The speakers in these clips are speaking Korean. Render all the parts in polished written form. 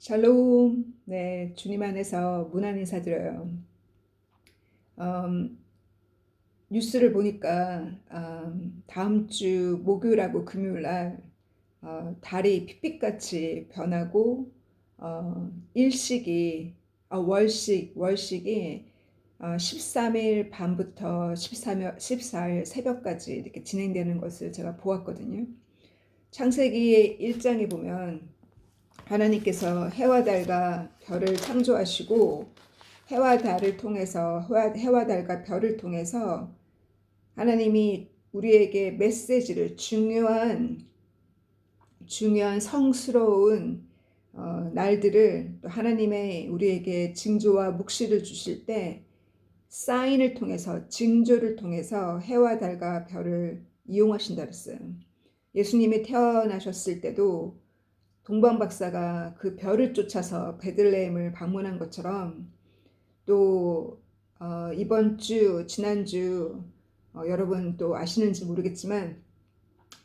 샬롬. 네, 주님 안에서 문안 인사드려요. 뉴스를 보니까 다음 주 목요일하고 금요일 날 달이 핏빛같이 변하고 일식이 월식이 13일 밤부터 14일 새벽까지 이렇게 진행되는 것을 제가 보았거든요. 창세기 1장에 보면 하나님께서 해와 달과 별을 창조하시고 해와 달과 별을 통해서 하나님이 우리에게 메시지를 중요한 성스러운 날들을 또 하나님의 우리에게 징조와 묵시를 주실 때 사인을 통해서 징조를 통해서 해와 달과 별을 이용하신다 그랬어요. 예수님이 태어나셨을 때도 동방 박사가 그 별을 쫓아서 베들레헴을 방문한 것처럼 또 이번 주 지난주 여러분 또 아시는지 모르겠지만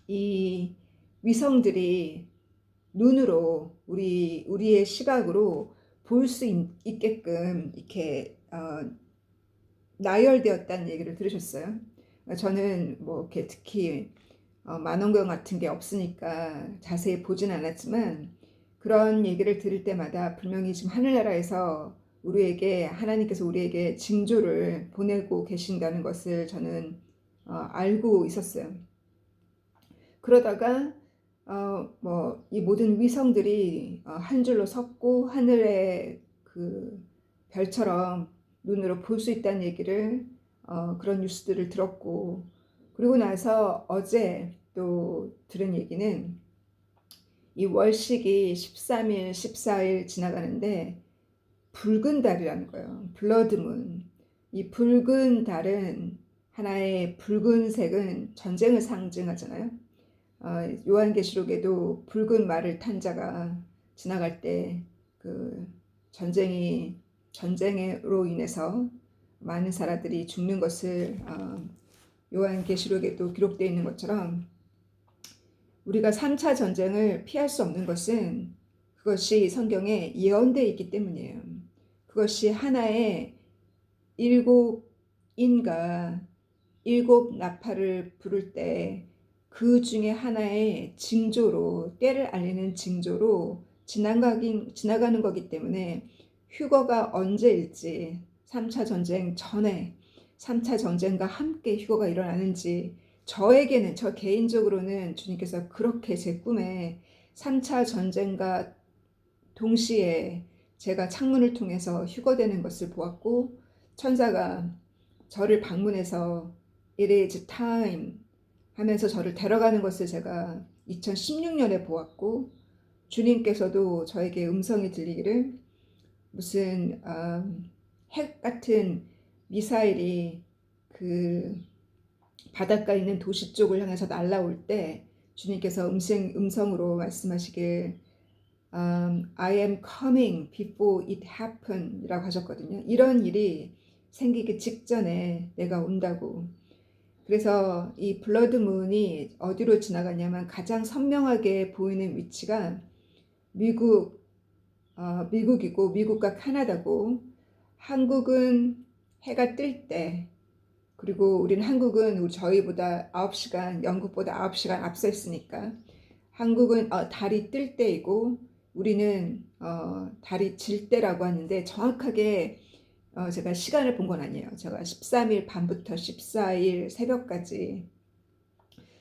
이 위성들이 눈으로 우리의 시각으로 볼 수 있게끔 이렇게 나열되었다는 얘기를 들으셨어요? 저는 뭐 이렇게 특히 만원경 같은 게 없으니까 자세히 보진 않았지만 그런 얘기를 들을 때마다 분명히 지금 하늘나라에서 하나님께서 우리에게 징조를 보내고 계신다는 것을 저는 알고 있었어요. 그러다가 뭐 이 모든 위성들이 한 줄로 섰고 하늘의 그 별처럼 눈으로 볼 수 있다는 얘기를 그런 뉴스들을 들었고, 그리고 나서 어제 또 들은 얘기는 이 월식이 13일, 14일 지나가는데 붉은 달이라는 거예요. 블러드문. 이 붉은 달은 하나의 붉은색은 전쟁을 상징하잖아요. 요한계시록에도 붉은 말을 탄 자가 지나갈 때 그 전쟁으로 인해서 많은 사람들이 죽는 것을 요한계시록에도 기록되어 있는 것처럼 우리가 3차 전쟁을 피할 수 없는 것은 그것이 성경에 예언되어 있기 때문이에요. 그것이 하나의 일곱 인과 일곱 나팔을 부를 때 그 중에 하나의 징조로, 때를 알리는 징조로 지나가는 거기 때문에 휴거가 언제일지, 3차 전쟁 전에 3차 전쟁과 함께 휴거가 일어나는지, 저 개인적으로는 주님께서 그렇게 제 꿈에 3차 전쟁과 동시에 제가 창문을 통해서 휴거되는 것을 보았고, 천사가 저를 방문해서 It is time 하면서 저를 데려가는 것을 제가 2016년에 보았고, 주님께서도 저에게 음성이 들리기를 무슨 핵 같은 미사일이 그 바닷가에 있는 도시 쪽을 향해서 날아올 때 주님께서 음성으로 말씀하시길 I am coming before it happen 이라고 하셨거든요. 이런 일이 생기기 직전에 내가 온다고. 그래서 이 블러드문이 어디로 지나가냐면 가장 선명하게 보이는 위치가 미국이고 미국과 카나다고, 한국은 해가 뜰 때, 그리고 우리는 한국은 저희보다 9시간, 영국보다 9시간 앞서 있으니까 한국은 달이 뜰 때이고 우리는 달이 질 때라고 하는데, 정확하게 제가 시간을 본 건 아니에요. 제가 13일 밤부터 14일 새벽까지,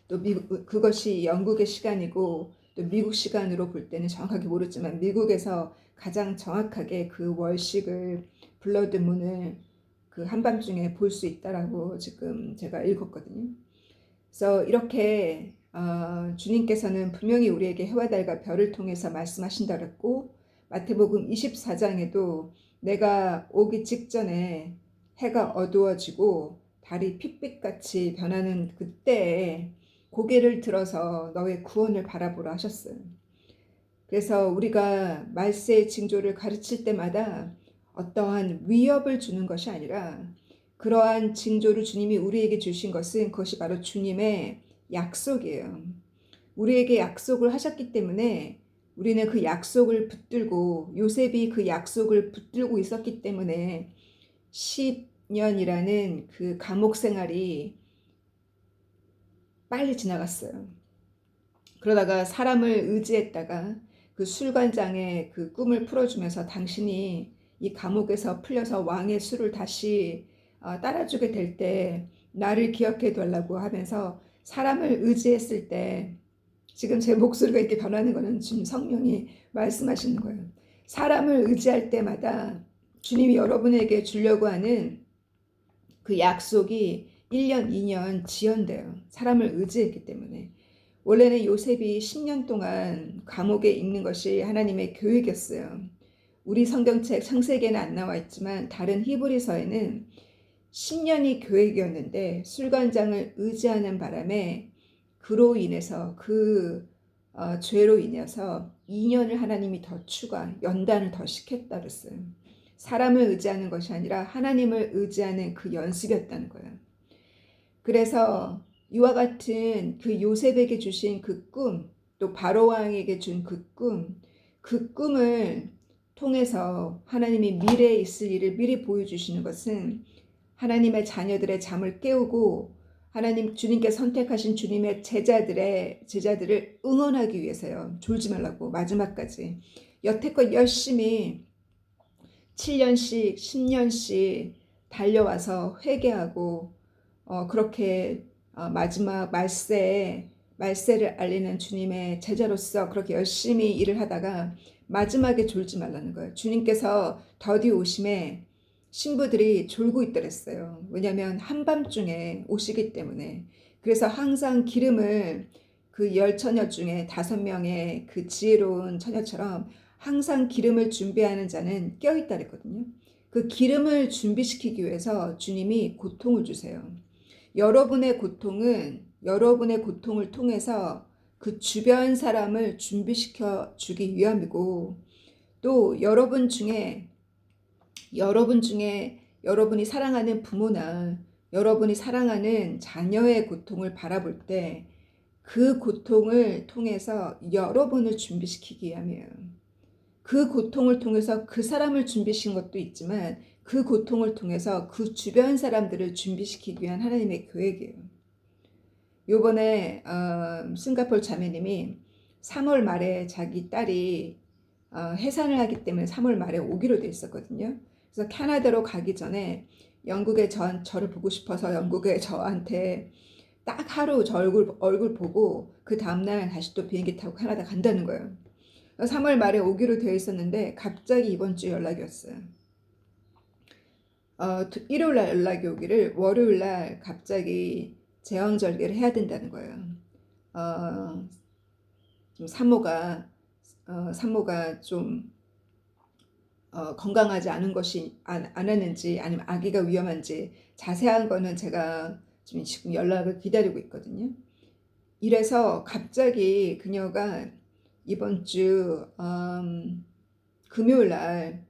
또 그것이 영국의 시간이고 또 미국 시간으로 볼 때는 정확하게 모르지만 미국에서 가장 정확하게 그 월식을, 블러드문을 그 한밤중에 볼 수 있다라고 지금 제가 읽었거든요. 그래서 이렇게 주님께서는 분명히 우리에게 해와 달과 별을 통해서 말씀하신다 그랬고, 마태복음 24장에도 내가 오기 직전에 해가 어두워지고 달이 핏빛같이 변하는 그때에 고개를 들어서 너의 구원을 바라보라 하셨어요. 그래서 우리가 말세의 징조를 가르칠 때마다 어떠한 위협을 주는 것이 아니라, 그러한 징조를 주님이 우리에게 주신 것은 그것이 바로 주님의 약속이에요. 우리에게 약속을 하셨기 때문에 우리는 그 약속을 붙들고 요셉이 그 약속을 붙들고 있었기 때문에 10년이라는 그 감옥 생활이 빨리 지나갔어요. 그러다가 사람을 의지했다가 그 술관장의 그 꿈을 풀어주면서 당신이 이 감옥에서 풀려서 왕의 수를 다시 따라주게 될 때 나를 기억해 달라고 하면서 사람을 의지했을 때 지금 제 목소리가 이렇게 변하는 거는 지금 성령이 말씀하시는 거예요. 사람을 의지할 때마다 주님이 여러분에게 주려고 하는 그 약속이 1년, 2년 지연돼요. 사람을 의지했기 때문에. 원래는 요셉이 10년 동안 감옥에 있는 것이 하나님의 계획이었어요. 우리 성경책 창세기에는 안 나와 있지만 다른 히브리서에는 10년이 계획이었는데 술관장을 의지하는 바람에 그로 인해서 죄로 인해서 2년을 하나님이 더 추가, 연단을 더 시켰다 그랬어요. 사람을 의지하는 것이 아니라 하나님을 의지하는 그 연습이었다는 거예요. 그래서 이와 같은 그 요셉에게 주신 그 꿈, 또 바로 왕에게 준 그 꿈을 통해서 하나님이 미래에 있을 일을 미리 보여주시는 것은 하나님의 자녀들의 잠을 깨우고 하나님 주님께 선택하신 주님의 제자들을 응원하기 위해서요. 졸지 말라고 마지막까지 여태껏 열심히 7년씩 10년씩 달려와서 회개하고 그렇게 마지막 말세를 알리는 주님의 제자로서 그렇게 열심히 일을 하다가 마지막에 졸지 말라는 거예요. 주님께서 더디 오심에 신부들이 졸고 있더랬어요. 왜냐하면 한밤중에 오시기 때문에. 그래서 항상 기름을 그 10처녀 중에 5명의 그 지혜로운 처녀처럼 항상 기름을 준비하는 자는 껴있다 그랬거든요. 그 기름을 준비시키기 위해서 주님이 고통을 주세요. 여러분의 고통을 통해서 그 주변 사람을 준비시켜 주기 위함이고 또 여러분 중에 여러분이 사랑하는 부모나 여러분이 사랑하는 자녀의 고통을 바라볼 때 그 고통을 통해서 여러분을 준비시키기 위함이에요. 그 고통을 통해서 그 사람을 준비시킨 것도 있지만 그 고통을 통해서 그 주변 사람들을 준비시키기 위한 하나님의 계획이에요. 요번에 싱가포르 자매님이 3월 말에 자기 딸이 해산을 하기 때문에 3월 말에 오기로 돼 있었거든요. 그래서 캐나다로 가기 전에 영국에 저를 보고 싶어서 영국에 저한테 딱 하루 저 얼굴 보고 그 다음날 다시 또 비행기 타고 캐나다 간다는 거예요. 3월 말에 오기로 되어 있었는데 갑자기 이번 주에 연락이 왔어요. 일요일 날 연락이 오기를 월요일 날 갑자기 제왕절개를 해야 된다는 거예요. 좀 산모가 좀 건강하지 않은 것이 않았는지 아니면 아기가 위험한지 자세한 거는 제가 지금 연락을 기다리고 있거든요. 이래서 갑자기 그녀가 이번 주 금요일 날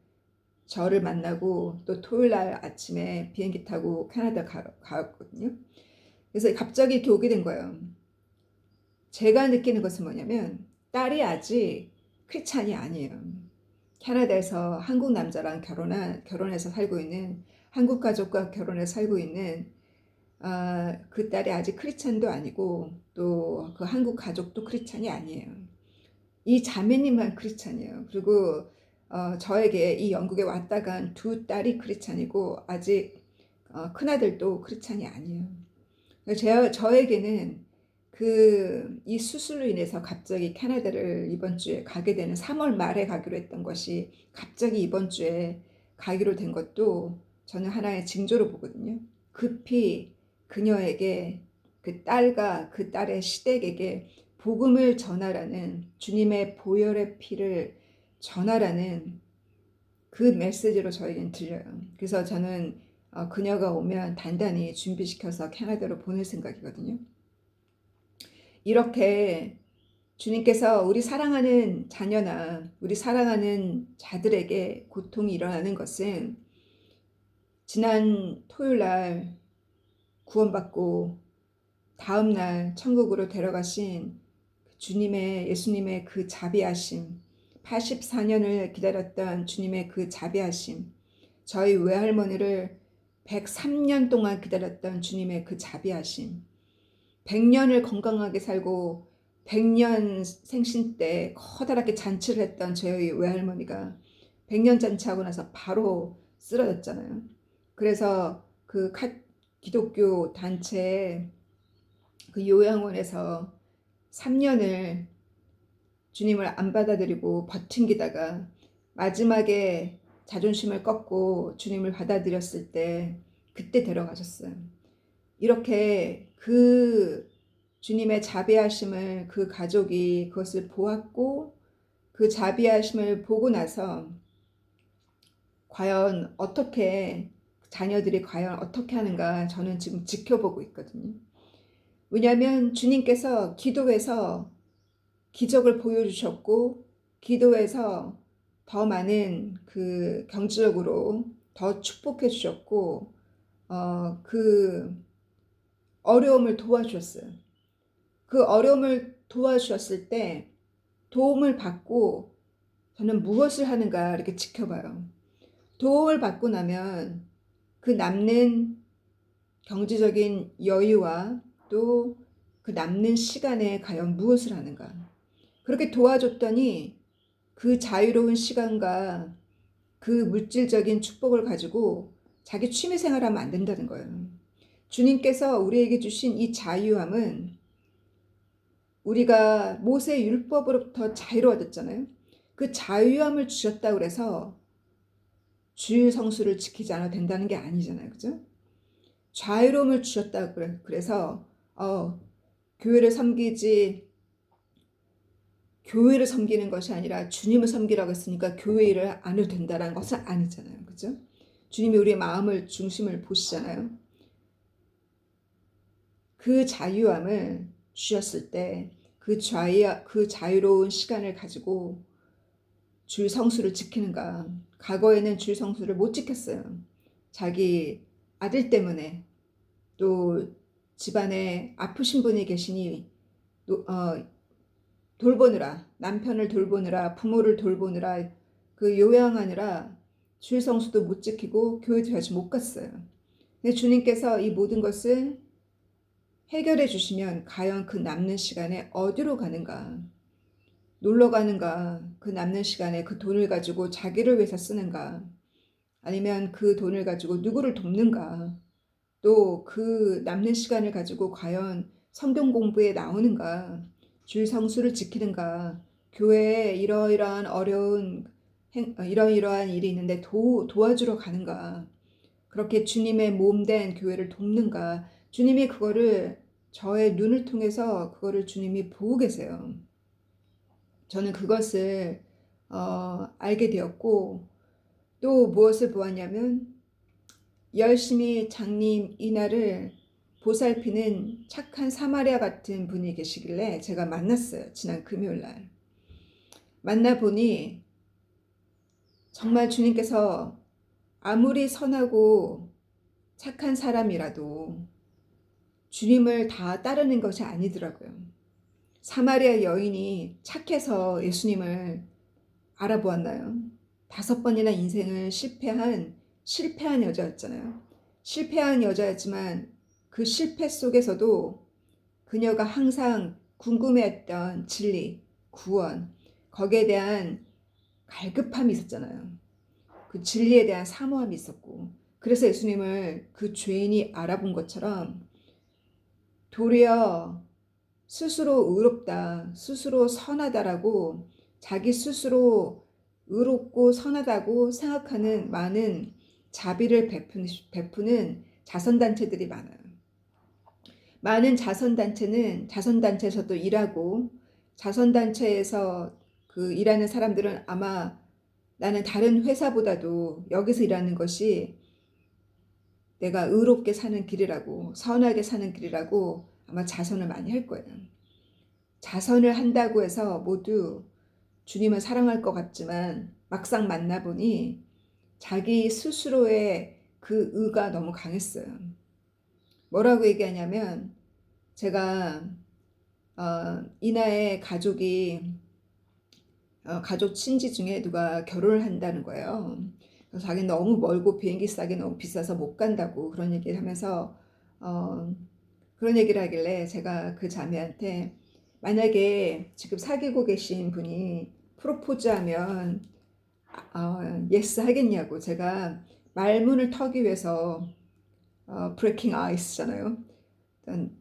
저를 만나고 또 토요일 날 아침에 비행기 타고 캐나다 가거든요. 그래서 갑자기 이렇게 오게 된 거예요. 제가 느끼는 것은 뭐냐면 딸이 아직 크리스찬이 아니에요. 캐나다에서 한국 남자랑 결혼해서 살고 있는 한국 가족과 결혼해서 살고 있는 그 딸이 아직 크리스찬도 아니고 또 그 한국 가족도 크리스찬이 아니에요. 이 자매님만 크리스찬이에요. 그리고 저에게 이 영국에 왔다 간 두 딸이 크리스찬이고 아직 큰아들도 크리스찬이 아니에요. 저에게는 이 수술로 인해서 갑자기 캐나다를 이번 주에 가게 되는 3월 말에 가기로 했던 것이 갑자기 이번 주에 가기로 된 것도 저는 하나의 징조로 보거든요. 급히 그녀에게 그 딸과 그 딸의 시댁에게 복음을 전하라는 주님의 보혈의 피를 전하라는 그 메시지로 저에겐 들려요. 그래서 저는 그녀가 오면 단단히 준비시켜서 캐나다로 보낼 생각이거든요. 이렇게 주님께서 우리 사랑하는 자녀나 우리 사랑하는 자들에게 고통이 일어나는 것은 지난 토요일 날 구원받고 다음 날 천국으로 데려가신 예수님의 그 자비하심, 84년을 기다렸던 주님의 그 자비하심, 저희 외할머니를 103년 동안 기다렸던 주님의 그 자비하심, 100년을 건강하게 살고 100년 생신 때 커다랗게 잔치를 했던 저희 외할머니가 100년 잔치하고 나서 바로 쓰러졌잖아요. 그래서 그 기독교 단체의 그 요양원에서 3년을 주님을 안 받아들이고 버팅기다가 마지막에 자존심을 꺾고 주님을 받아들였을 때 그때 데려가셨어요. 이렇게 그 주님의 자비하심을 그 가족이 그것을 보았고 그 자비하심을 보고 나서 과연 어떻게 자녀들이 과연 어떻게 하는가 저는 지금 지켜보고 있거든요. 왜냐하면 주님께서 기도해서 기적을 보여주셨고 기도해서 더 많은 그 경제적으로 더 축복해 주셨고 그 어려움을 도와주셨어요. 그 어려움을 도와주셨을 때 도움을 받고 저는 무엇을 하는가 이렇게 지켜봐요. 도움을 받고 나면 그 남는 경제적인 여유와 또 그 남는 시간에 과연 무엇을 하는가. 그렇게 도와줬더니 그 자유로운 시간과 그 물질적인 축복을 가지고 자기 취미생활을 하면 안 된다는 거예요. 주님께서 우리에게 주신 이 자유함은 우리가 모세 율법으로부터 자유로워졌잖아요. 그 자유함을 주셨다고 그래서 주일 성수를 지키지 않아도 된다는 게 아니잖아요. 그죠? 자유로움을 주셨다고 그래서 교회를 섬기는 것이 아니라 주님을 섬기라고 했으니까 교회 일을 안 해도 된다는 것은 아니잖아요. 그죠? 주님이 우리의 마음을 중심을 보시잖아요. 그 자유함을 주셨을 때 그 자유로운 시간을 가지고 주일 성수를 지키는가. 과거에는 주일 성수를 못 지켰어요. 자기 아들 때문에 또 집안에 아프신 분이 계시니 돌보느라 남편을 돌보느라 부모를 돌보느라 그 요양하느라 주일 성수도 못 지키고 교회도 자주 못 갔어요. 근데 주님께서 이 모든 것을 해결해 주시면 과연 그 남는 시간에 어디로 가는가? 놀러 가는가? 그 남는 시간에 그 돈을 가지고 자기를 위해서 쓰는가? 아니면 그 돈을 가지고 누구를 돕는가? 또 그 남는 시간을 가지고 과연 성경 공부에 나오는가? 주일 성수를 지키는가? 교회에 이러이러한 일이 있는데 도와주러 가는가? 그렇게 주님의 몸된 교회를 돕는가? 주님이 그거를 저의 눈을 통해서 그거를 주님이 보고 계세요. 저는 그것을 알게 되었고 또 무엇을 보았냐면 열심히 장님 이날을 보살피는 착한 사마리아 같은 분이 계시길래 제가 만났어요. 지난 금요일날. 만나보니 정말 주님께서 아무리 선하고 착한 사람이라도 주님을 다 따르는 것이 아니더라고요. 사마리아 여인이 착해서 예수님을 알아보았나요? 5번이나 인생을 실패한 여자였잖아요. 실패한 여자였지만 그 실패 속에서도 그녀가 항상 궁금해했던 진리, 구원, 거기에 대한 갈급함이 있었잖아요. 그 진리에 대한 사모함이 있었고, 그래서 예수님을 그 죄인이 알아본 것처럼 도리어 스스로 의롭다, 스스로 선하다라고 자기 스스로 의롭고 선하다고 생각하는 많은 자비를 베푸는 자선단체들이 많아요. 많은 자선단체에서도 일하고 자선단체에서 그 일하는 사람들은 아마 나는 다른 회사보다도 여기서 일하는 것이 내가 의롭게 사는 길이라고 선하게 사는 길이라고 아마 자선을 많이 할 거예요. 자선을 한다고 해서 모두 주님을 사랑할 것 같지만 막상 만나보니 자기 스스로의 그 의가 너무 강했어요. 뭐라고 얘기하냐면 제가 이나의 가족 친지 중에 누가 결혼을 한다는 거예요. 그래서 자기는 너무 멀고 비행기 싸게 너무 비싸서 못 간다고 그런 얘기를 하면서 그런 얘기를 하길래 제가 그 자매한테 만약에 지금 사귀고 계신 분이 프로포즈하면 예스 하겠냐고, 제가 말문을 터기 위해서 브레이킹 아이스잖아요.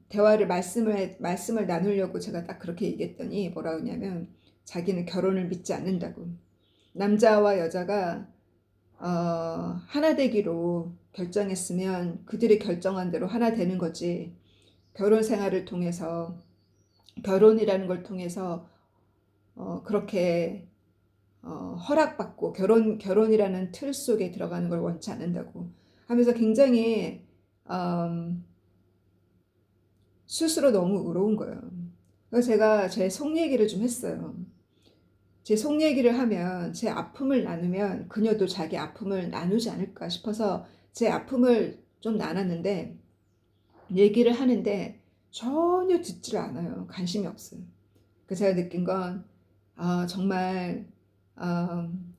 대화를 말씀을 나누려고 제가 딱 그렇게 얘기했더니 뭐라 그러냐면 자기는 결혼을 믿지 않는다고. 남자와 여자가 하나 되기로 결정했으면 그들이 결정한 대로 하나 되는 거지. 결혼 생활을 통해서, 결혼이라는 걸 통해서 그렇게 허락받고 결혼이라는 틀 속에 들어가는 걸 원치 않는다고 하면서 굉장히 스스로 너무 의로운 거예요. 그래서 제가 제 속 얘기를 좀 했어요. 제 속 얘기를 하면, 제 아픔을 나누면 그녀도 자기 아픔을 나누지 않을까 싶어서 제 아픔을 좀 나눴는데, 얘기를 하는데 전혀 듣지를 않아요. 관심이 없어요. 그래서 제가 느낀 건 정말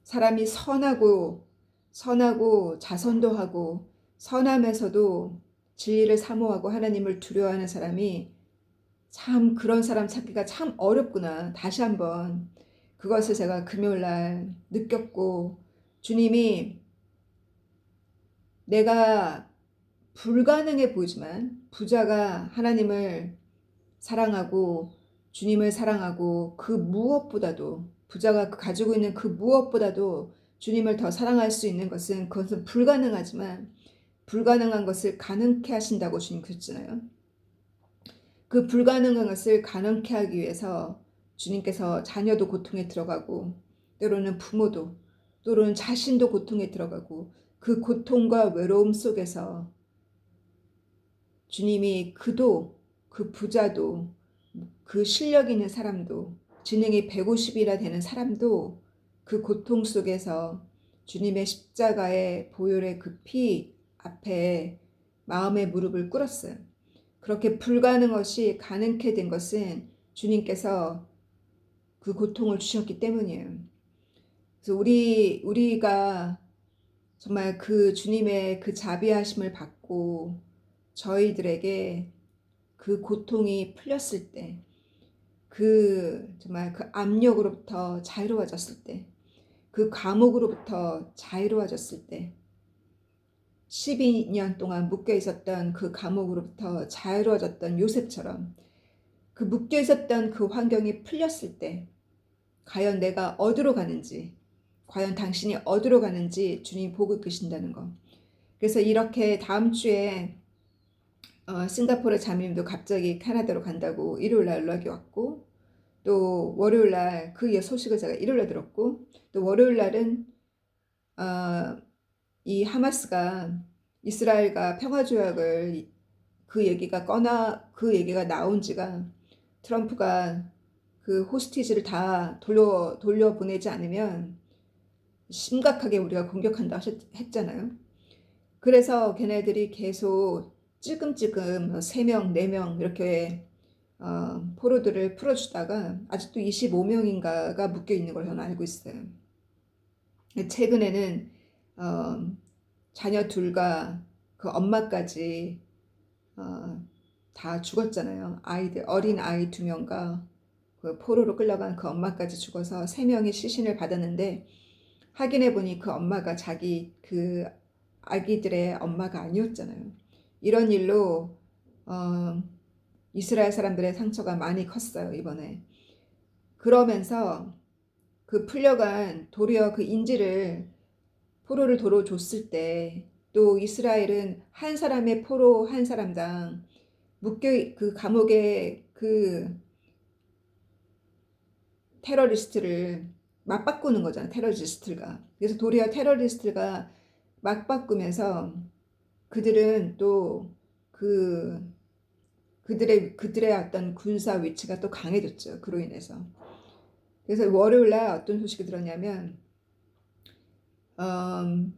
사람이 선하고 자선도 하고 선하면서도 진리를 사모하고 하나님을 두려워하는 사람이 참, 그런 사람 찾기가 참 어렵구나. 다시 한번 그것을 제가 금요일 날 느꼈고, 주님이 내가 불가능해 보이지만 부자가 하나님을 사랑하고 주님을 사랑하고 그 무엇보다도, 부자가 가지고 있는 그 무엇보다도 주님을 더 사랑할 수 있는 것은, 그것은 불가능하지만 불가능한 것을 가능케 하신다고 주님 그랬잖아요. 그 불가능한 것을 가능케 하기 위해서 주님께서 자녀도 고통에 들어가고, 때로는 부모도, 때로는 자신도 고통에 들어가고, 그 고통과 외로움 속에서 주님이 그 부자도, 그 실력 있는 사람도, 지능이 150이라 되는 사람도 그 고통 속에서 주님의 십자가의 보혈의 그 피 앞에 마음의 무릎을 꿇었어요. 그렇게 불가능한 것이 가능케 된 것은 주님께서 그 고통을 주셨기 때문이에요. 그래서 우리가 정말 그 주님의 그 자비하심을 받고 저희들에게 그 고통이 풀렸을 때, 정말 그 압력으로부터 자유로워졌을 때, 그 감옥으로부터 자유로워졌을 때, 12년 동안 묶여 있었던 그 감옥으로부터 자유로워졌던 요셉처럼 그 묶여 있었던 그 환경이 풀렸을 때, 과연 내가 어디로 가는지, 과연 당신이 어디로 가는지 주님이 보고 계신다는 거. 그래서 이렇게 다음 주에 싱가포르 자매님도 갑자기 캐나다로 간다고 일요일 날 연락이 왔고, 또 월요일 날 그 소식을 제가 일요일 날 들었고, 또 월요일 날은 이 하마스가 이스라엘과 평화조약을, 그 얘기가 나온 지가, 트럼프가 그 호스티지를 다 돌려보내지 않으면 심각하게 우리가 공격한다 했잖아요. 그래서 걔네들이 계속 찔끔찔끔 3명, 4명 이렇게 포로들을 풀어주다가 아직도 25명인가가 묶여 있는 걸 저는 알고 있어요. 최근에는 자녀 둘과 그 엄마까지 다 죽었잖아요. 어린 아이 2명과 그 포로로 끌려간 그 엄마까지 죽어서 3명이 시신을 받았는데, 확인해 보니 그 엄마가 자기 그 아기들의 엄마가 아니었잖아요. 이런 일로 이스라엘 사람들의 상처가 많이 컸어요, 이번에. 그러면서 그 풀려간, 도리어 그 인질을, 포로를 도로 줬을 때, 또 이스라엘은 한 사람의 포로 한 사람당 그 감옥에 그 테러리스트를 맞바꾸는 거잖아, 테러리스트가. 그래서 도리어 테러리스트가 맞바꾸면서 그들은 또 그들의 어떤 군사 위치가 또 강해졌죠, 그로 인해서. 그래서 월요일 날 어떤 소식이 들었냐면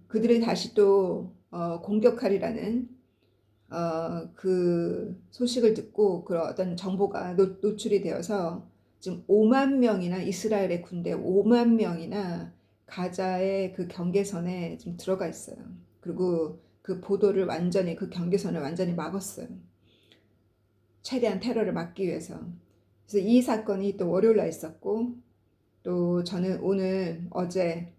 그들이 다시 또 공격하리라는 그 소식을 듣고 그런 어떤 정보가 노출이 되어서 지금 5만 명이나 이스라엘의 군대 5만 명이나 가자의 그 경계선에 지금 들어가 있어요. 그리고 그 보도를 완전히 그 경계선을 완전히 막았어요. 최대한 테러를 막기 위해서. 그래서 이 사건이 또 월요일 날 있었고 또 저는 어제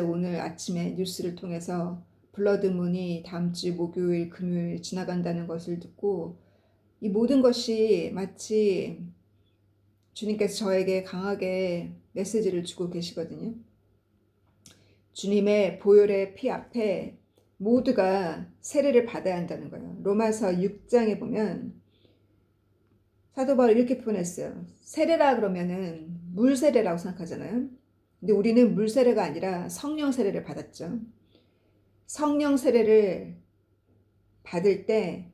오늘 아침에 뉴스를 통해서 블러드문이 다음 주 목요일 금요일 지나간다는 것을 듣고 이 모든 것이 마치 주님께서 저에게 강하게 메시지를 주고 계시거든요. 주님의 보혈의 피 앞에 모두가 세례를 받아야 한다는 거예요. 로마서 6장에 보면 사도 바울이 이렇게 표현했어요. 세례라 그러면은 물 세례라고 생각하잖아요. 근데 우리는 물 세례가 아니라 성령 세례를 받았죠. 성령 세례를 받을 때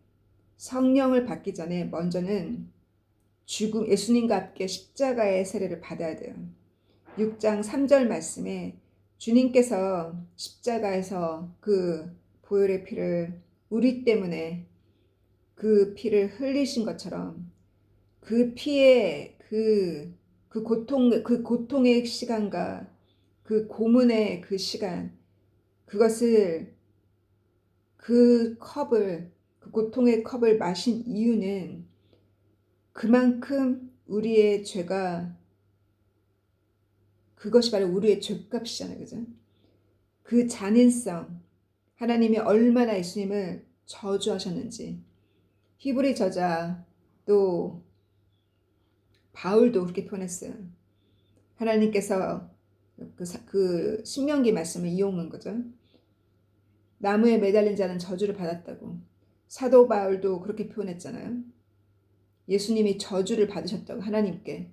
성령을 받기 전에 먼저는 예수님과 함께 십자가의 세례를 받아야 돼요. 6장 3절 말씀에 주님께서 십자가에서 그 보혈의 피를 우리 때문에 그 피를 흘리신 것처럼 그 피의 그 고통의 시간과 그 고문의 그 시간, 그것을 그 고통의 컵을 마신 이유는 그만큼 우리의 죄가, 그것이 바로 우리의 죄값이잖아요. 그죠? 그 잔인성, 하나님이 얼마나 예수님을 저주하셨는지. 히브리 저자 또 바울도 그렇게 표현했어요. 하나님께서 그 신명기 말씀을 이용한 거죠. 나무에 매달린 자는 저주를 받았다고. 사도 바울도 그렇게 표현했잖아요. 예수님이 저주를 받으셨다고 하나님께.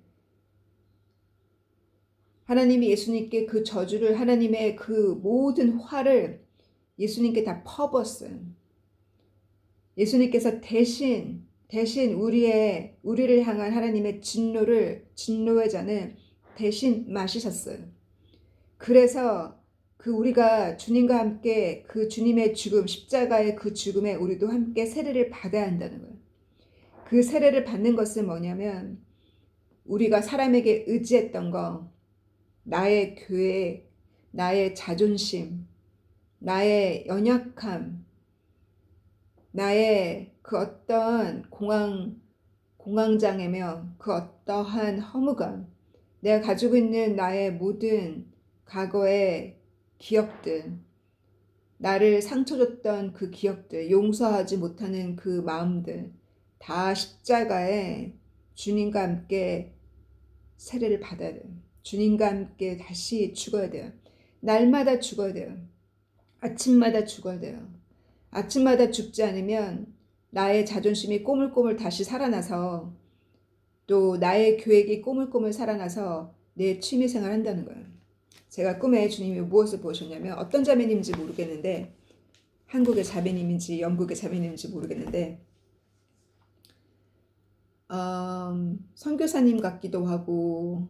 하나님이 예수님께 그 저주를, 하나님의 그 모든 화를 예수님께 다 퍼부었어요. 예수님께서 대신 우리를 향한 하나님의 진노의 잔을 대신 마시셨어요. 그래서 우리가 주님과 함께 그 주님의 죽음, 십자가의 그 죽음에 우리도 함께 세례를 받아야 한다는 거예요. 그 세례를 받는 것은 뭐냐면 우리가 사람에게 의지했던 거, 나의 계획, 나의 자존심, 나의 연약함, 나의 그 어떤 공황장애며 그 어떠한 허무감, 내가 가지고 있는 나의 모든 과거의 기억들, 나를 상처 줬던 그 기억들, 용서하지 못하는 그 마음들, 다 십자가에 주님과 함께 세례를 받아야 돼요. 주님과 함께 다시 죽어야 돼요. 날마다 죽어야 돼요. 아침마다 죽어야 돼요. 아침마다 죽지 않으면 나의 자존심이 꼬물꼬물 다시 살아나서 또 나의 계획이 꼬물꼬물 살아나서 내 취미생활 한다는 거예요. 제가 꿈에 주님이 무엇을 보셨냐면 어떤 자매님인지 모르겠는데 한국의 자매님인지 영국의 자매님인지 모르겠는데 선교사님 같기도 하고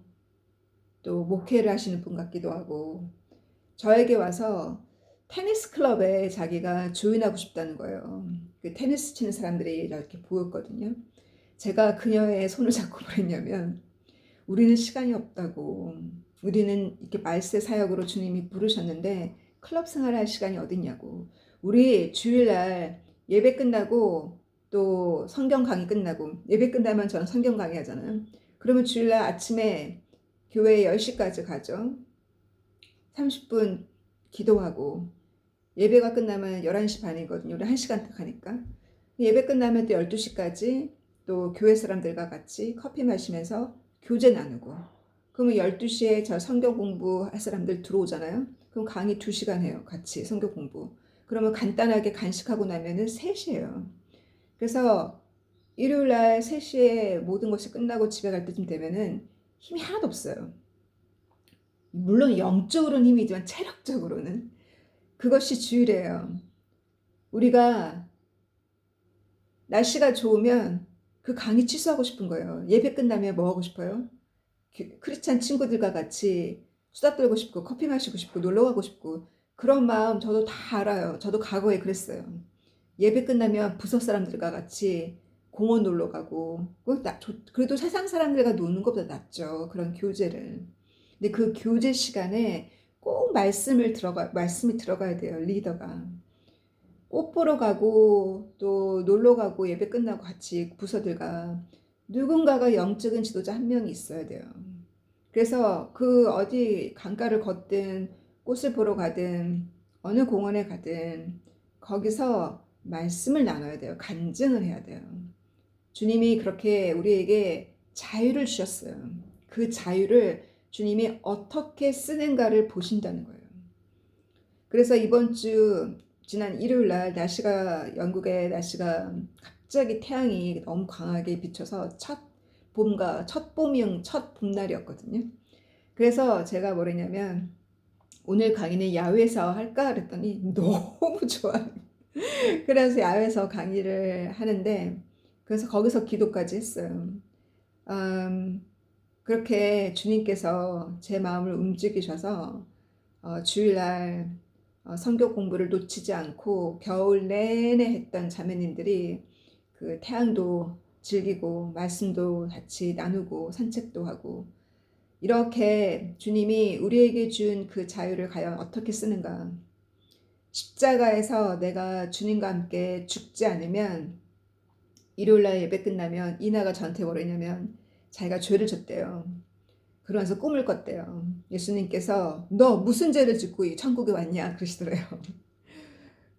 또 목회를 하시는 분 같기도 하고 저에게 와서 테니스 클럽에 자기가 조인하고 싶다는 거예요. 그 테니스 치는 사람들이 이렇게 보였거든요. 제가 그녀의 손을 잡고 그랬냐면 우리는 시간이 없다고, 우리는 이렇게 말세 사역으로 주님이 부르셨는데 클럽 생활할 시간이 어딨냐고, 우리 주일날 예배 끝나고 또 성경 강의 끝나고, 예배 끝나면 저는 성경 강의 하잖아요. 그러면 주일날 아침에 교회에 10시까지 가죠. 30분 기도하고 예배가 끝나면 11시 반이거든요. 우리 1시간 딱 하니까. 예배 끝나면 또 12시까지 또 교회 사람들과 같이 커피 마시면서 교제 나누고, 그러면 12시에 저 성경 공부할 사람들 들어오잖아요. 그럼 강의 2시간 해요. 같이 성경 공부. 그러면 간단하게 간식하고 나면은 3시예요. 그래서 일요일날 3시에 모든 것이 끝나고 집에 갈 때쯤 되면은 힘이 하나도 없어요. 물론 영적으로는 힘이지만 체력적으로는. 그것이 주일이에요. 우리가 날씨가 좋으면 그 강의 취소하고 싶은 거예요. 예배 끝나면 뭐 하고 싶어요? 크리스찬 친구들과 같이 수다 떨고 싶고 커피 마시고 싶고 놀러 가고 싶고, 그런 마음 저도 다 알아요. 저도 과거에 그랬어요. 예배 끝나면 부서 사람들과 같이 공원 놀러 가고, 그래도 세상 사람들과 노는 것보다 낫죠. 그런 교제를. 근데 그 교제 시간에 꼭 말씀이 들어가야 돼요. 리더가. 꽃 보러 가고 또 놀러 가고 예배 끝나고 같이 부서들과 누군가가 영적인 지도자 한 명이 있어야 돼요. 그래서 그 어디 강가를 걷든 꽃을 보러 가든 어느 공원에 가든 거기서 말씀을 나눠야 돼요. 간증을 해야 돼요. 주님이 그렇게 우리에게 자유를 주셨어요. 그 자유를 주님이 어떻게 쓰는가를 보신다는 거예요. 그래서 이번 주 지난 일요일 날 영국의 날씨가 갑자기 태양이 너무 강하게 비쳐서 첫 봄날이었거든요. 그래서 제가 뭐랬냐면 오늘 강의는 야외에서 할까 그랬더니 너무 좋아요. 그래서 야외에서 강의를 하는데 그래서 거기서 기도까지 했어요. 그렇게 주님께서 제 마음을 움직이셔서 주일날 성경 공부를 놓치지 않고 겨울 내내 했던 자매님들이 그 태양도 즐기고 말씀도 같이 나누고 산책도 하고 이렇게 주님이 우리에게 준 그 자유를 과연 어떻게 쓰는가. 십자가에서 내가 주님과 함께 죽지 않으면 일요일날 예배 끝나면 이나가 저한테 뭐랬냐면 자기가 죄를 졌대요. 그러면서 꿈을 꿨대요. 예수님께서 너 무슨 죄를 짓고 이 천국에 왔냐 그러시더래요.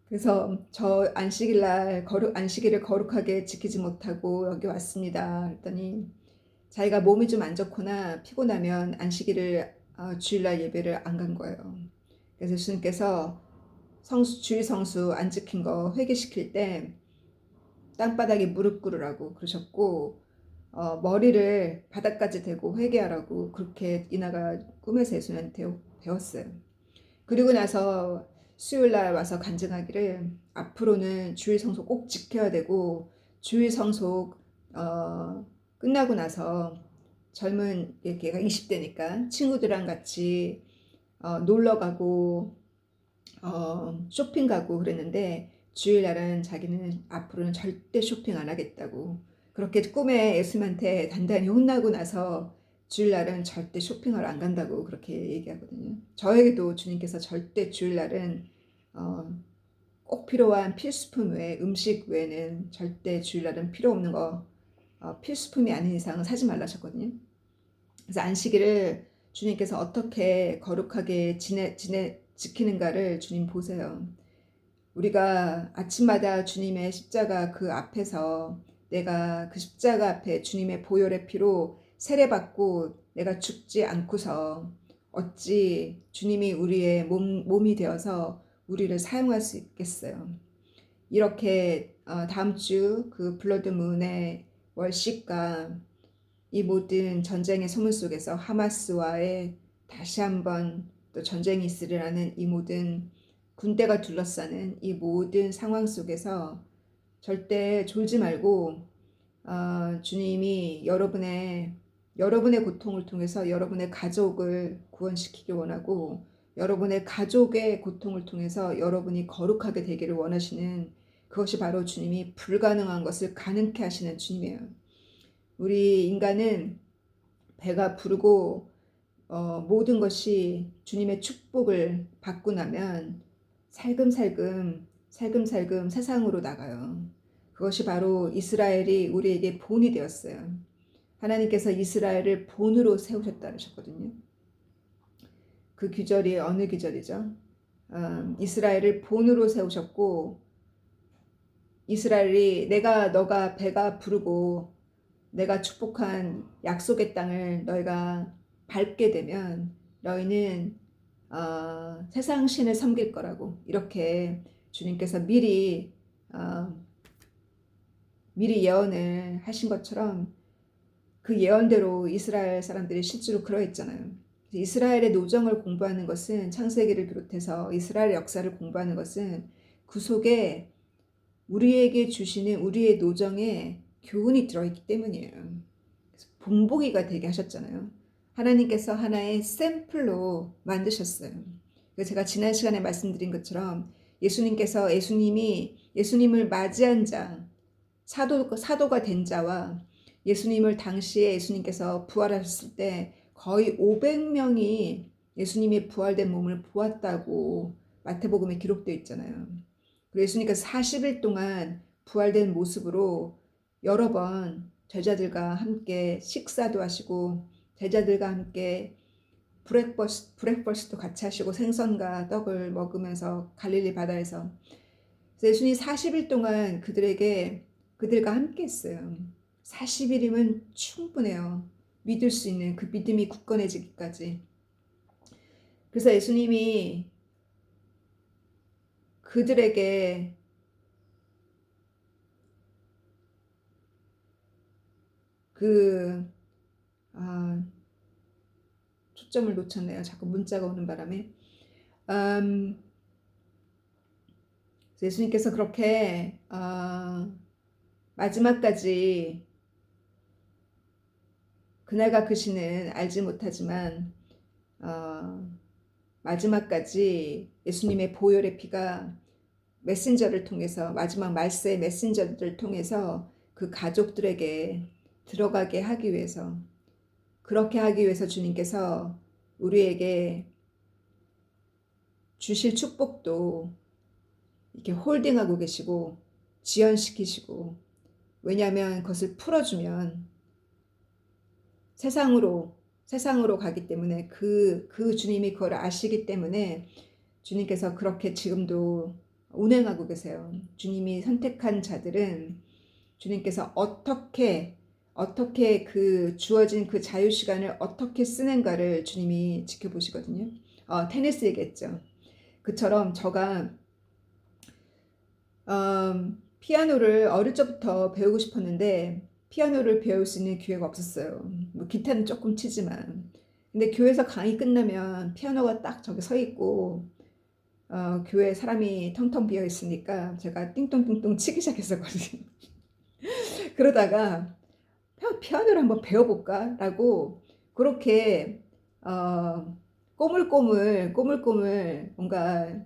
그래서 저 안식일을 거룩하게 지키지 못하고 여기 왔습니다. 그랬더니 자기가 몸이 좀 안 좋거나 피곤하면 주일날 예배를 안 간 거예요. 그래서 예수님께서 주일 성수 안 지킨 거 회개시킬 때 땅바닥에 무릎 꿇으라고 그러셨고 머리를 바닥까지 대고 회개하라고 그렇게 이나가 꿈에서 예수님한테 배웠어요. 그리고 나서 수요일날 와서 간증하기를 앞으로는 주일 성소 꼭 지켜야 되고 주일 성소 끝나고 나서 걔가 20대니까 친구들이랑 같이 놀러 가고 쇼핑 가고 그랬는데 주일날은 자기는 앞으로는 절대 쇼핑 안 하겠다고 그렇게 꿈에 예수님한테 단단히 혼나고 나서 주일날은 절대 쇼핑을 안 간다고 그렇게 얘기하거든요. 저에게도 주님께서 절대 주일날은 꼭 필요한 필수품 외에 음식 외에는 절대 주일날은 필요 없는 거 필수품이 아닌 이상은 사지 말라 하셨거든요. 그래서 안식일을 주님께서 어떻게 거룩하게 지키는가를 주님 보세요. 우리가 아침마다 주님의 십자가 그 앞에서 내가 그 십자가 앞에 주님의 보혈의 피로 세례받고 내가 죽지 않고서 어찌 주님이 우리의 몸이 되어서 우리를 사용할 수 있겠어요. 이렇게 다음 주 그 블러드문의 월식과 이 모든 전쟁의 소문 속에서 하마스와의 다시 한번 또 전쟁이 있으리라는 이 모든 군대가 둘러싸는 이 모든 상황 속에서 절대 졸지 말고 주님이 여러분의 고통을 통해서 여러분의 가족을 구원시키기 원하고 여러분의 가족의 고통을 통해서 여러분이 거룩하게 되기를 원하시는 그것이 바로 주님이 불가능한 것을 가능케 하시는 주님이에요. 우리 인간은 배가 부르고 모든 것이 주님의 축복을 받고 나면 살금살금 세상으로 나가요. 그것이 바로 이스라엘이 우리에게 본이 되었어요. 하나님께서 이스라엘을 본으로 세우셨다 하셨거든요. 그 규절이 어느 규절이죠? 이스라엘을 본으로 세우셨고 이스라엘이 너가 배가 부르고 내가 축복한 약속의 땅을 너희가 밟게 되면 너희는 세상 신을 섬길 거라고 이렇게 주님께서 미리 예언을 하신 것처럼 그 예언대로 이스라엘 사람들이 실제로 그러했잖아요. 이스라엘의 노정을 공부하는 것은 창세기를 비롯해서 이스라엘의 역사를 공부하는 것은 그 속에 우리에게 주시는 우리의 노정에 교훈이 들어있기 때문이에요. 그래서 본보기가 되게 하셨잖아요. 하나님께서 하나의 샘플로 만드셨어요. 제가 지난 시간에 말씀드린 것처럼 예수님을 맞이한 자, 사도가 된 자와 예수님을 당시에 예수님께서 부활하셨을 때 거의 500명이 예수님의 부활된 몸을 보았다고 마태복음에 기록되어 있잖아요. 그리고 예수님께서 40일 동안 부활된 모습으로 여러 번 제자들과 함께 식사도 하시고 제자들과 함께 브렉퍼스트도 같이 하시고 생선과 떡을 먹으면서 갈릴리 바다에서 예수님이 40일 동안 그들과 함께 했어요. 40일이면 충분해요. 믿을 수 있는 그 믿음이 굳건해지기까지. 그래서 예수님이 그들에게 초점을 놓쳤네요. 자꾸 문자가 오는 바람에. 예수님께서 그렇게 마지막까지 그날과 그 시는 알지 못하지만 마지막까지 예수님의 보혈의 피가 메신저를 통해서 마지막 말세의 메신저들을 통해서 그 가족들에게 들어가게 하기 위해서 그렇게 하기 위해서 주님께서 우리에게 주실 축복도 이렇게 홀딩하고 계시고 지연시키시고 왜냐하면 그것을 풀어주면 세상으로 가기 때문에 그 주님이 그걸 아시기 때문에 주님께서 그렇게 지금도 운행하고 계세요. 주님이 선택한 자들은 주님께서 어떻게 그 주어진 그 자유 시간을 어떻게 쓰는가를 주님이 지켜보시거든요. 테니스 얘기했죠. 그처럼 저가 피아노를 어릴 적부터 배우고 싶었는데 피아노를 배울 수 있는 기회가 없었어요. 뭐 기타는 조금 치지만. 근데 교회에서 강의 끝나면 피아노가 딱 저기 서 있고 교회에 사람이 텅텅 비어 있으니까 제가 띵동띵동 치기 시작했었거든요. 그러다가 피아노를 한번 배워볼까? 라고 그렇게 꼬물꼬물 뭔가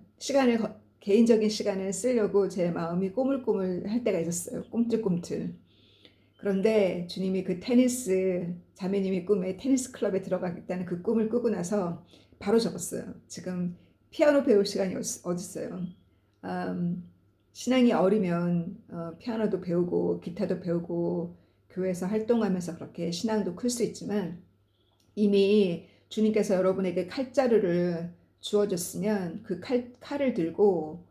개인적인 시간을 쓰려고 제 마음이 꼬물꼬물 할 때가 있었어요. 꿈틀꿈틀. 그런데 주님이 그 자매님이 꿈에 테니스 클럽에 들어가겠다는 그 꿈을 꾸고 나서 바로 접었어요. 지금 피아노 배울 시간이 어딨어요. 신앙이 어리면 피아노도 배우고 기타도 배우고 교회에서 활동하면서 그렇게 신앙도 클 수 있지만 이미 주님께서 여러분에게 칼자루를 주어줬으면 그 칼을 들고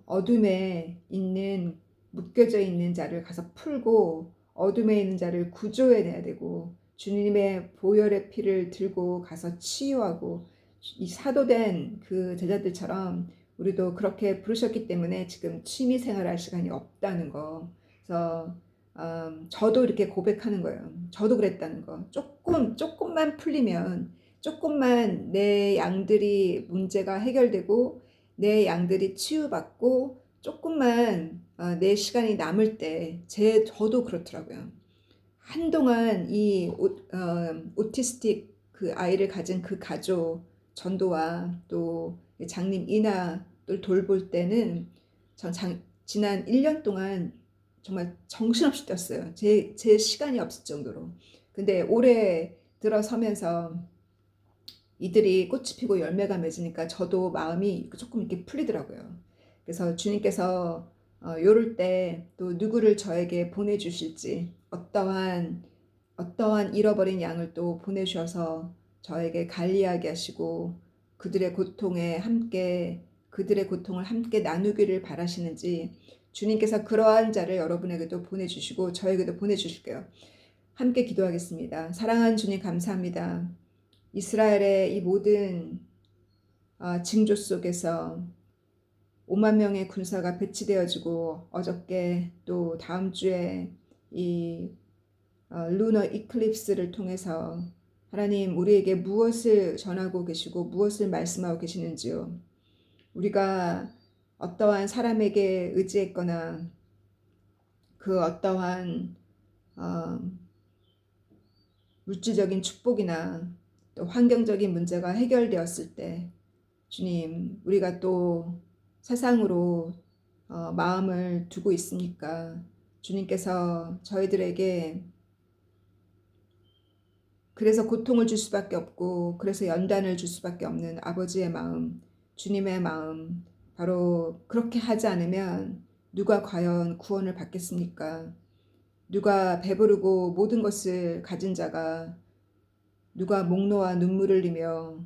어둠에 있는 묶여져 있는 자를 가서 풀고 어둠에 있는 자를 구조해내야 되고 주님의 보혈의 피를 들고 가서 치유하고 이 사도된 그 제자들처럼 우리도 그렇게 부르셨기 때문에 지금 취미 생활할 시간이 없다는 거. 그래서 저도 이렇게 고백하는 거예요. 저도 그랬다는 거. 조금만 풀리면 조금만 내 양들이 문제가 해결되고 내 양들이 치유받고 조금만 내 시간이 남을 때 저도 그렇더라고요. 한동안 이 오티스틱 그 아이를 가진 그 가족 전도와 또 장님 이나를 돌볼 때는 지난 1년 동안 정말 정신없이 뛰었어요. 제 시간이 없을 정도로. 근데 올해 들어서면서 이들이 꽃이 피고 열매가 맺으니까 저도 마음이 조금 이렇게 풀리더라고요. 그래서 주님께서 요럴 때 또 누구를 저에게 보내주실지 어떠한 잃어버린 양을 또 보내주셔서 저에게 관리하게 하시고 그들의 고통을 함께 나누기를 바라시는지 주님께서 그러한 자를 여러분에게도 보내주시고 저에게도 보내주실게요. 함께 기도하겠습니다. 사랑하는 주님 감사합니다. 이스라엘의 이 모든 징조 속에서 5만 명의 군사가 배치되어지고 어저께 또 다음 주에 이 루너 이클립스를 통해서 하나님 우리에게 무엇을 전하고 계시고 무엇을 말씀하고 계시는지요. 우리가 어떠한 사람에게 의지했거나 그 어떠한 물질적인 축복이나 또 환경적인 문제가 해결되었을 때 주님 우리가 또 세상으로 마음을 두고 있습니까? 주님께서 저희들에게 그래서 고통을 줄 수밖에 없고 그래서 연단을 줄 수밖에 없는 아버지의 마음, 주님의 마음, 바로 그렇게 하지 않으면 누가 과연 구원을 받겠습니까? 누가 배부르고 모든 것을 가진 자가, 누가 목 놓아 눈물을 흘리며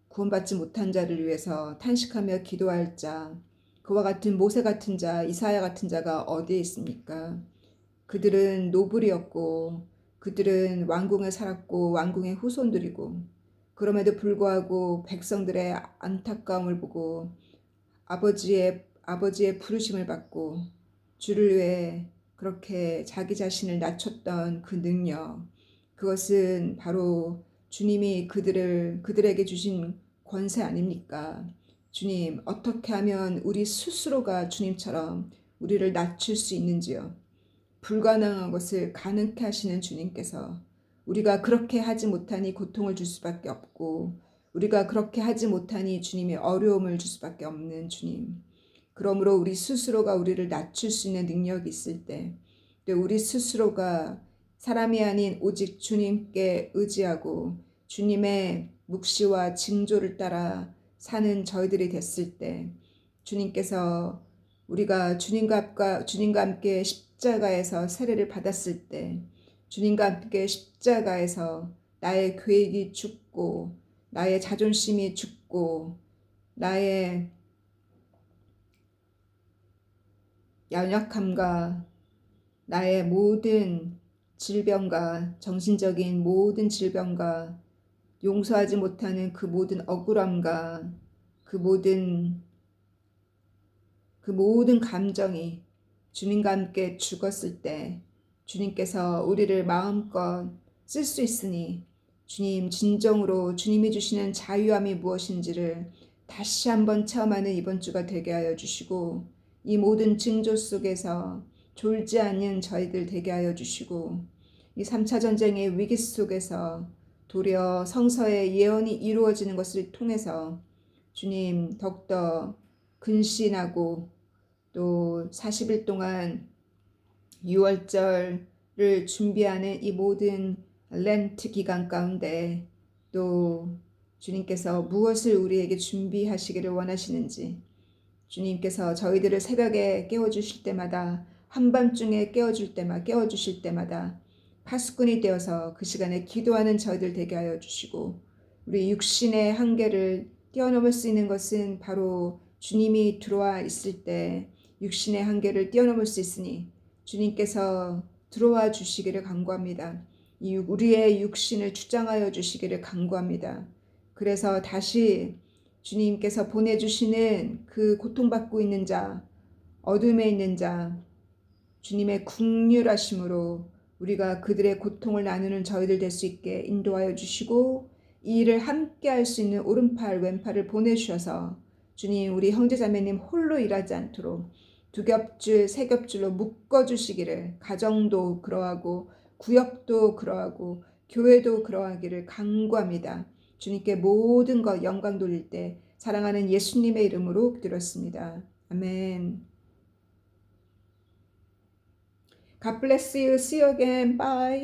구원받지 못한 자를 위해서 탄식하며 기도할 자, 그와 같은 모세 같은 자, 이사야 같은 자가 어디에 있습니까? 그들은 노블이었고 그들은 왕궁에 살았고 왕궁의 후손들이고, 그럼에도 불구하고 백성들의 안타까움을 보고 아버지의 부르심을 받고 주를 위해 그렇게 자기 자신을 낮췄던 그 능력, 그것은 바로 주님이 그들에게 주신 권세 아닙니까? 주님, 어떻게 하면 우리 스스로가 주님처럼 우리를 낮출 수 있는지요? 불가능한 것을 가능케 하시는 주님께서 우리가 그렇게 하지 못하니 고통을 줄 수밖에 없고, 우리가 그렇게 하지 못하니 주님이 어려움을 줄 수밖에 없는 주님. 그러므로 우리 스스로가 우리를 낮출 수 있는 능력이 있을 때, 또 우리 스스로가 사람이 아닌 오직 주님께 의지하고 주님의 묵시와 징조를 따라 사는 저희들이 됐을 때, 주님께서 우리가 주님과 함께 십자가에서 세례를 받았을 때, 주님과 함께 십자가에서 나의 계획이 죽고 나의 자존심이 죽고 나의 연약함과 나의 모든 질병과 정신적인 모든 질병과 용서하지 못하는 그 모든 억울함과 그 모든 감정이 주님과 함께 죽었을 때 주님께서 우리를 마음껏 쓸 수 있으니, 주님 진정으로 주님이 주시는 자유함이 무엇인지를 다시 한번 체험하는 이번 주가 되게 하여 주시고, 이 모든 징조 속에서 졸지 않는 저희들 되게 하여 주시고, 이 3차 전쟁의 위기 속에서 도리어 성서의 예언이 이루어지는 것을 통해서 주님 더욱더 근신하고 또 40일 동안 6월절을 준비하는 이 모든 렌트 기간 가운데 또 주님께서 무엇을 우리에게 준비하시기를 원하시는지, 주님께서 저희들을 새벽에 깨워주실 때마다, 한밤중에 깨워주실 때마다 파수꾼이 되어서 그 시간에 기도하는 저희들 되게 하여 주시고, 우리 육신의 한계를 뛰어넘을 수 있는 것은 바로 주님이 들어와 있을 때 육신의 한계를 뛰어넘을 수 있으니 주님께서 들어와 주시기를 간구합니다. 우리의 육신을 주장하여 주시기를 간구합니다. 그래서 다시 주님께서 보내주시는 그 고통받고 있는 자, 어둠에 있는 자, 주님의 긍휼하심으로 우리가 그들의 고통을 나누는 저희들 될 수 있게 인도하여 주시고, 이 일을 함께 할 수 있는 오른팔 왼팔을 보내주셔서 주님, 우리 형제자매님 홀로 일하지 않도록 두 겹줄 세 겹줄로 묶어주시기를, 가정도 그러하고 구역도 그러하고 교회도 그러하기를 간구합니다. 주님께 모든 것 영광 돌릴 때 사랑하는 예수님의 이름으로 기도했습니다. 아멘. God bless you. See you again. Bye.